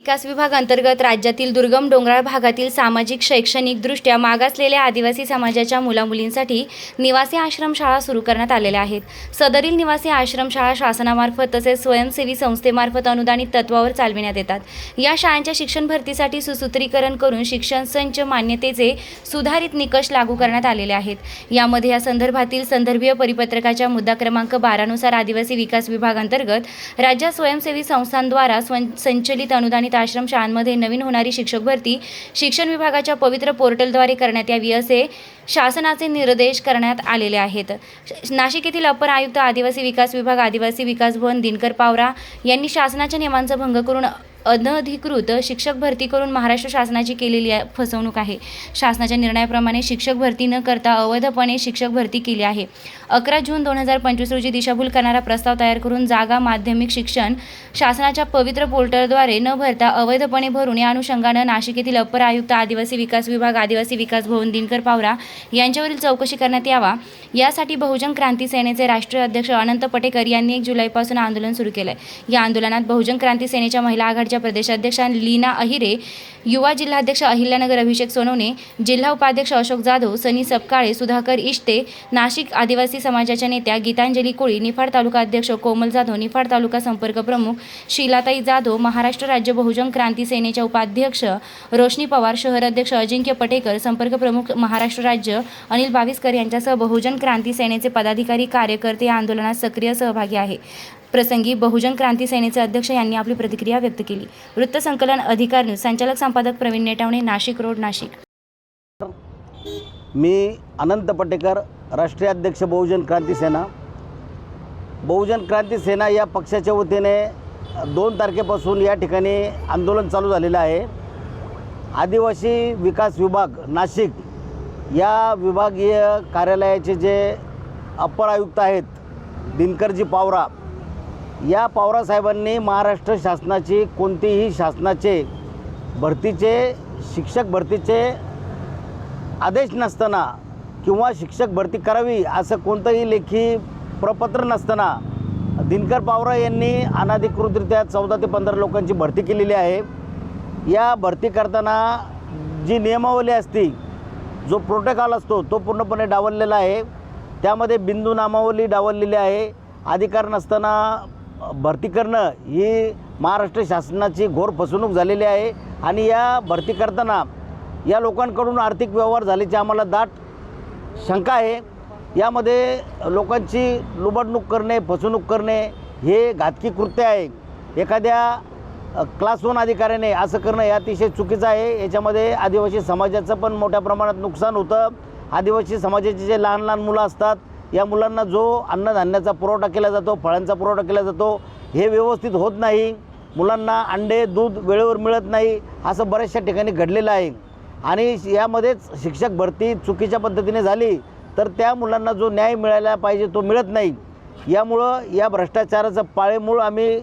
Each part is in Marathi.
विकास विभाग अंतर्गत राज्यातील दुर्गम डोंगराळ भागातील सामाजिक शैक्षणिकदृष्ट्या मागासलेल्या आदिवासी समाजाच्या मुलामुलींसाठी निवासी आश्रमशाळा सुरू करण्यात आलेल्या आहेत। सदरील निवासी आश्रमशाळा शासनामार्फत तसेच स्वयंसेवी संस्थेमार्फत अनुदानित तत्वावर चालविण्यात येतात। या शाळांच्या शिक्षण भरतीसाठी सुसूत्रीकरण करून शिक्षण संच मान्यतेचे सुधारित निकष लागू करण्यात आलेले आहेत। यामध्ये या संदर्भातील संदर्भीय परिपत्रकाच्या मुद्दा क्रमांक 12 नुसार आदिवासी विकास विभाग अंतर्गत राज्यात स्वयंसेवी संस्थांद्वारा संचलित अनुदानित आश्रमशाळांमध्ये नवीन होणारी शिक्षक भरती शिक्षण विभागाच्या पवित्र पोर्टलद्वारे करण्यात यावी असे शासनाचे निर्देश करण्यात आलेले आहेत। नाशिक येथील अपर आयुक्त आदिवासी विकास विभाग आदिवासी विकास भवन दिनकर पावरा यांनी शासनाच्या नियमांचा भंग करून अनधिकृत शिक्षक भरती करून महाराष्ट्र शासनाची केलेली फसवणूक आहे। शासनाच्या निर्णयाप्रमाणे शिक्षक भरती न करता अवैधपणे शिक्षक भरती केली आहे। 11 जून 2025 रोजी दिशाभूल करणारा प्रस्ताव तयार करून जागा माध्यमिक शिक्षण शासनाच्या पवित्र पोर्टलद्वारे न भरता अवैधपणे भरून या अनुषंगाने नाशिक येथील अपर आयुक्त आदिवासी विकास विभाग आदिवासी विकास भवन दिनकर पावरा यांच्यावरील चौकशी करण्यात यावा। यासाठी बहुजन क्रांती सेनेचे राष्ट्रीय अध्यक्ष अनंत पटेकर यांनी 1 जुलैपासून आंदोलन सुरू केले आहे। या आंदोलनात बहुजन क्रांती सेनेच्या महिला आघाडीच्या प्रदेशाध्यक्ष लीना अहिरे, युवा जिल्हाध्यक्ष अहिल्यानगर अभिषेक सोनवणे, जिल्हा उपाध्यक्ष अशोक जाधव, सनी सपकाळे, सुधाकर इष्टे, नाशिक आदिवासी समाजाच्या नेत्या गीतांजली कोळी, निफाड तालुका अध्यक्ष कोमल जाधव, निफाड तालुका संपर्क प्रमुख शीलाताई जाधव, महाराष्ट्र राज्य बहुजन क्रांती सेनेच्या उपाध्यक्ष रोशनी पवार, शहर अध्यक्ष अजिंक्य पटेकर, संपर्क प्रमुख महाराष्ट्र राज्य अनिल बाविस्कर यांच्यासह बहुजन क्रांती सेनेचे पदाधिकारी कार्यकर्ते या आंदोलनात सक्रिय सहभागी आहे। प्रसंगी बहुजन क्रांती सेनेचे अध्यक्ष यांनी आपली प्रतिक्रिया व्यक्त केली। वृत्तसंकलन अधिकार न्यूज संचालक संपादक प्रवीण नेटावणे, नाशिक रोड, नाशिक। मी अनंत पटेकर, राष्ट्रीय अध्यक्ष बहुजन क्रांती सेना। बहुजन क्रांती सेना या पक्षाच्या वतीने 2 तारखेपासून या ठिकाणी आंदोलन चालू झालेलं आहे। आदिवासी विकास विभाग नाशिक या विभागीय कार्यालयाचे जे अपर आयुक्त आहेत दिनकरजी पावरा, या पावरा साहेबांनी महाराष्ट्र शासनाची कोणतीही शासनाचे भरतीचे शिक्षक भरतीचे आदेश नसताना किंवा शिक्षक भरती करावी असं कोणतंही लेखी प्रपत्र नसताना दिनकर पावरा यांनी अनधिकृतरित्या 14 ते 15 लोकांची भरती केलेली आहे। या भरती करताना जी नियमावली असते, जो प्रोटोकॉल असतो तो पूर्णपणे डावललेला आहे। त्यामध्ये बिंदू नामावली डावललेली आहे। अधिकार नसताना भरती करणं ही महाराष्ट्र शासनाची घोर फसवणूक झालेली आहे आणि या भरती करताना या लोकांकडून आर्थिक व्यवहार झाल्याची आम्हाला दाट शंका आहे। यामध्ये लोकांची लुबाडणूक करणे, फसवणूक करणे हे घातकी कृत्य आहे। एखाद्या क्लास 1 अधिकाऱ्याने असं करणं हे अतिशय चुकीचं आहे। याच्यामध्ये आदिवासी समाजाचं पण मोठ्या प्रमाणात नुकसान होतं। आदिवासी समाजाचे जे लहान लहान मुलं असतात, या मुलांना जो अन्नधान्याचा पुरवठा केला जातो, फळांचा पुरवठा केला जातो, हे व्यवस्थित होत नाही। मुलांना अंडे, दूध वेळेवर मिळत नाही, असं बऱ्याचशा ठिकाणी घडलेलं आहे। आणि यामध्येच शिक्षक भरती चुकीच्या पद्धतीने झाली तर त्या मुलांना जो न्याय मिळायला पाहिजे तो मिळत नाही। यामुळं या भ्रष्टाचाराचं पाळेमूळ आम्ही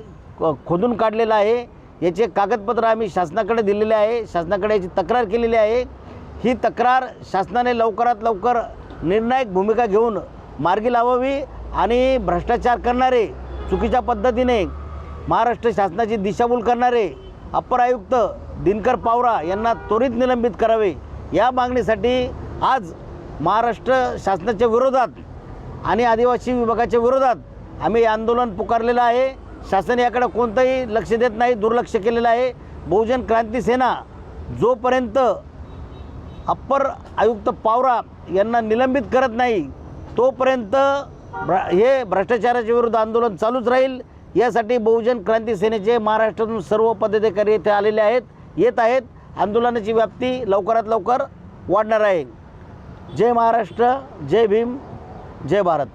खोदून काढलेलं आहे। याचे कागदपत्र आम्ही शासनाकडे दिलेले आहे, शासनाकडे याची तक्रार केलेली आहे। ही तक्रार शासनाने लवकरात लवकर निर्णायक भूमिका घेऊन मार्गी लावावी आणि भ्रष्टाचार करणारे, चुकीच्या पद्धतीने महाराष्ट्र शासनाची दिशाभूल करणारे अपर आयुक्त दिनकर पावरा यांना त्वरित निलंबित करावे, या मागणीसाठी आज महाराष्ट्र शासनाच्या विरोधात आणि आदिवासी विभागाच्या विरोधात आम्ही आंदोलन पुकारलेलं आहे। शासन याकडे कोणतंही लक्ष देत नाही, दुर्लक्ष केलेलं आहे। बहुजन क्रांती सेना जोपर्यंत अपर आयुक्त पावरा यांना निलंबित करत नाही तोपर्यंत हे भ्रष्टाचाराच्या विरुद्ध आंदोलन चालूच राहील। यासाठी बहुजन क्रांती सेनेचे महाराष्ट्रातून सर्व पदाधिकारी येथे आलेले आहेत, येत आहेत। आंदोलनाची व्याप्ती लवकरात लवकर वाढणार आहे। जय महाराष्ट्र, जय भीम, जय भारत।